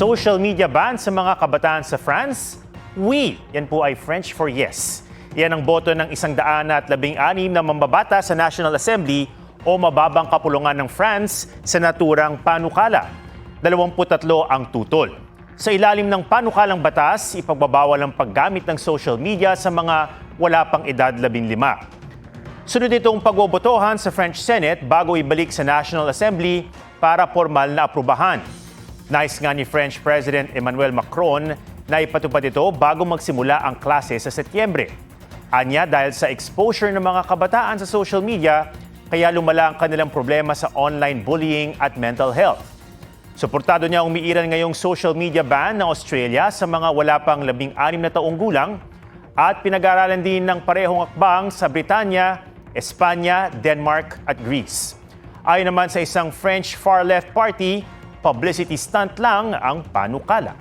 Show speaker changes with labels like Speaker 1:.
Speaker 1: Social media ban sa mga kabataan sa France? Oui, yan po ay French for yes. Yan ang boto ng 116 na mambabata sa National Assembly o mababang kapulungan ng France sa naturang panukala. 23 ang tutol. Sa ilalim ng panukalang batas, ipagbabawal ang paggamit ng social media sa mga wala pang edad 15. Sunod itong pagbobotohan sa French Senate bago ibalik sa National Assembly para formal na aprubahan. Nais nga ni French President Emmanuel Macron na ipatupad ito bago magsimula ang klase sa Setyembre. Anya dahil sa exposure ng mga kabataan sa social media, kaya lumala ang kanilang problema sa online bullying at mental health. Suportado niya umiiral ngayong social media ban ng Australia sa mga wala pang 16 na taong gulang at pinag-aaralan din ng parehong akbang sa Britanya, Espanya, Denmark at Greece. Ayon naman sa isang French far-left party, publicity stunt lang ang panukala.